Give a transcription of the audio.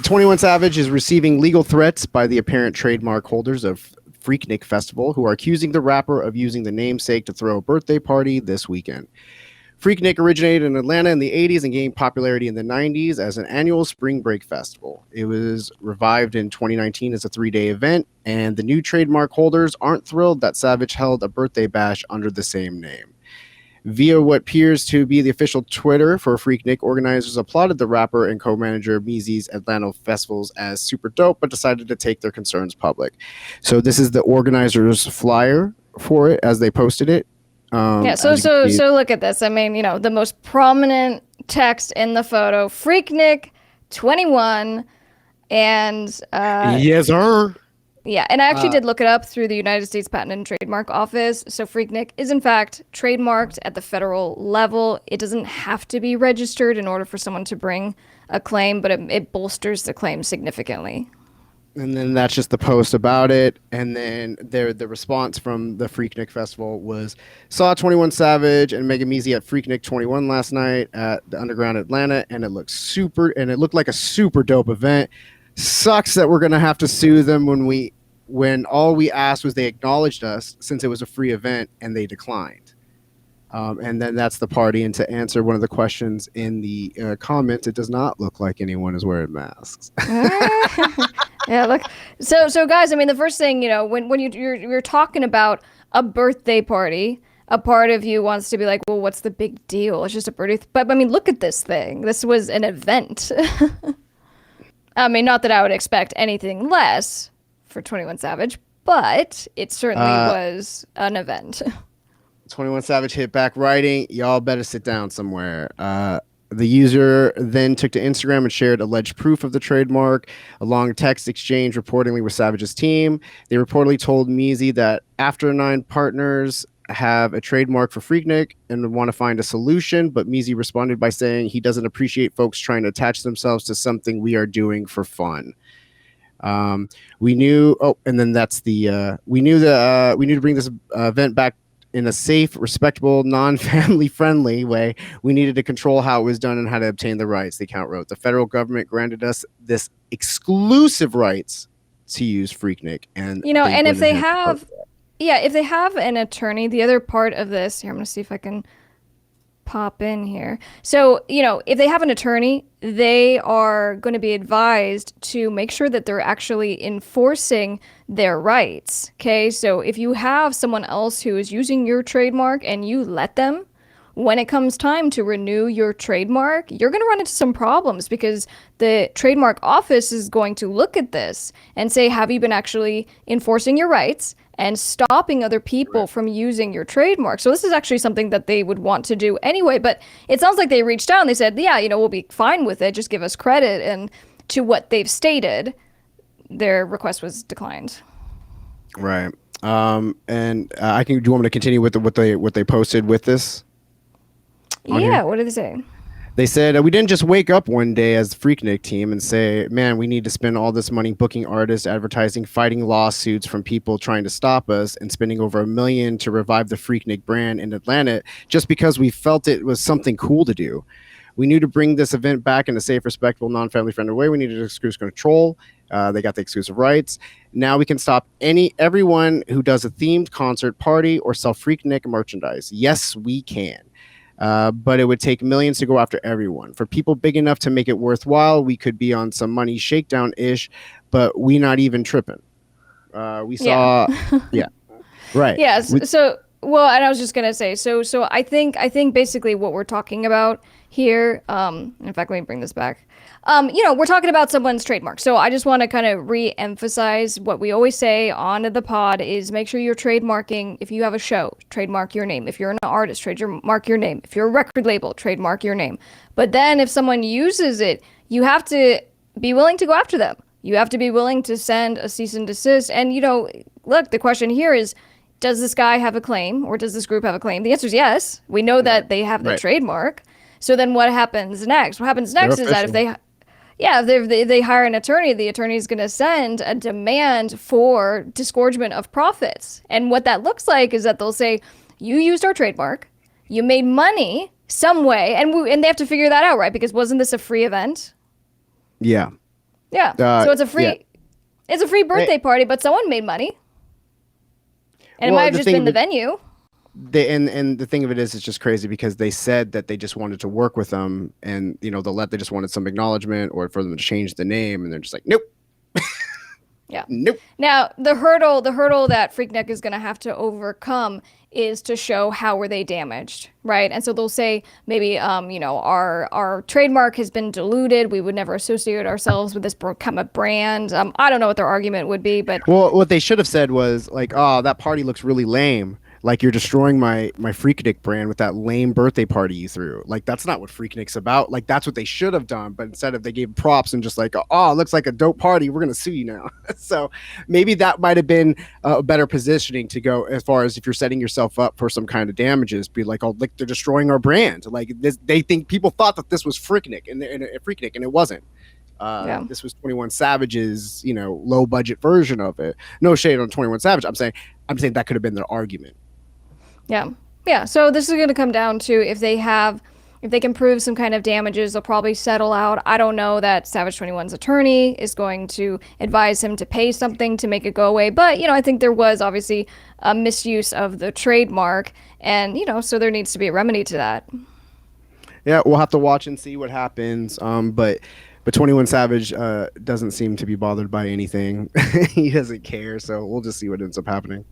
21 Savage is receiving legal threats by the apparent trademark holders of FreakNik Festival, who are accusing the rapper of using the namesake to throw a birthday party this weekend. FreakNik originated in Atlanta in the 80s and gained popularity in the 90s as an annual spring break festival. It was revived in 2019 as a 3-day event, and the new trademark holders aren't thrilled that Savage held a birthday bash under the same name. Via what appears to be the official Twitter for FreakNik, organizers applauded the rapper and co-manager Meezy's Atlanta festivals as super dope, but decided to take their concerns public. So this is the organizers' flyer for it as they posted it. So look at this. I mean, the most prominent text in the photo, FreakNik21, and yes, sir. Yeah, and I actually did look it up through the United States Patent and Trademark Office. So FreakNik is in fact trademarked at the federal level. It doesn't have to be registered in order for someone to bring a claim, but it bolsters the claim significantly. And then that's just the post about it. And then the response from the FreakNik Festival was, saw 21 Savage and Mega Meezy at FreakNik21 last night at the Underground Atlanta, and it looked like a super dope event. Sucks that we're gonna have to sue them when all we asked was they acknowledged us since it was a free event and they declined. And then that's the party. And to answer one of the questions in the comments, it does not look like anyone is wearing masks. Yeah, look. So guys, I mean, the first thing, when you're talking about a birthday party, a part of you wants to be like, well, what's the big deal? It's just a birthday. But I mean, look at this thing. This was an event. I mean, not that I would expect anything less for 21 Savage, but it certainly was an event. 21 Savage hit back writing, y'all better sit down somewhere. The user then took to Instagram and shared alleged proof of the trademark, a long text exchange reportedly with Savage's team. They reportedly told Meezy that After 9 partners have a trademark for FreakNik and want to find a solution, but Meezy responded by saying he doesn't appreciate folks trying to attach themselves to something we are doing for fun. We knew to bring this event back in a safe, respectable, non-family friendly way. We needed to control how it was done and how to obtain the rights, the account wrote. The federal government granted us this exclusive rights to use FreakNik. And if they have an attorney, the other part of this, here, I'm going to see if I can pop in here. So, if they have an attorney, they are going to be advised to make sure that they're actually enforcing their rights. Okay, so if you have someone else who is using your trademark and you let them, when it comes time to renew your trademark, you're going to run into some problems because the trademark office is going to look at this and say, have you been actually enforcing your rights and stopping other people from using your trademark? So this is actually something that they would want to do anyway, but it sounds like they reached out and they said, yeah, we'll be fine with it, just give us credit. And to what they've stated, their request was declined. Right. Do you want me to continue with what they posted with this? Yeah, what did they say? They said, we didn't just wake up one day as the FreakNik team and say, man, we need to spend all this money booking artists, advertising, fighting lawsuits from people trying to stop us, and spending over $1 million to revive the FreakNik brand in Atlanta just because we felt it was something cool to do. We knew to bring this event back in a safe, respectable, non-family friendly way, we needed exclusive control. They got the exclusive rights. Now we can stop everyone who does a themed concert party or sell FreakNik merchandise. Yes, we can. But it would take millions to go after everyone. For people big enough to make it worthwhile, we could be on some money shakedown-ish, but we not even tripping. We saw, right. Yes. And I was just gonna say, so I think basically what we're talking about here. In fact, let me bring this back. We're talking about someone's trademark. So I just want to kind of re-emphasize what we always say on the pod is make sure you're trademarking. If you have a show, trademark your name. If you're an artist, trademark your name. If you're a record label, trademark your name. But then if someone uses it, you have to be willing to go after them. You have to be willing to send a cease and desist. And, look, the question here is, does this guy have a claim or does this group have a claim? The answer is yes. We know that they have the trademark. So then what happens next? What happens next is that if they hire an attorney, the attorney is going to send a demand for disgorgement of profits. And what that looks like is that they'll say, you used our trademark, you made money some way, and they have to figure that out, right? Because wasn't this a free event? Yeah. Yeah. So it's a free, it's a free birthday party, but someone made money, and it might have just been the venue. And the thing of it is, it's just crazy because they said that they just wanted to work with them, and they just wanted some acknowledgement or for them to change the name, and they're just like, nope. Yeah. Nope. Now the hurdle that FreakNik is going to have to overcome is to show how were they damaged, right? And so they'll say maybe, our trademark has been diluted. We would never associate ourselves with this kind of brand. I don't know what their argument would be, but what they should have said was like, oh, that party looks really lame. Like, you're destroying my FreakNik brand with that lame birthday party you threw. Like, that's not what FreakNik's about. Like, that's what they should have done. But instead of, they gave props and just like, oh, it looks like a dope party, we're gonna sue you now. So maybe that might have been a better positioning to go, as far as if you're setting yourself up for some kind of damages. Be like, oh, like, they're destroying our brand. Like, this, they think people thought that this was FreakNik and FreakNik, and it wasn't. This was 21 Savage's, low budget version of it. No shade on 21 Savage. I'm saying that could have been their argument. Yeah. So this is going to come down to if they can prove some kind of damages, they'll probably settle out. I don't know that Savage 21's attorney is going to advise him to pay something to make it go away. But, I think there was obviously a misuse of the trademark, and, so there needs to be a remedy to that. Yeah, we'll have to watch and see what happens. But 21 Savage doesn't seem to be bothered by anything. He doesn't care. So we'll just see what ends up happening.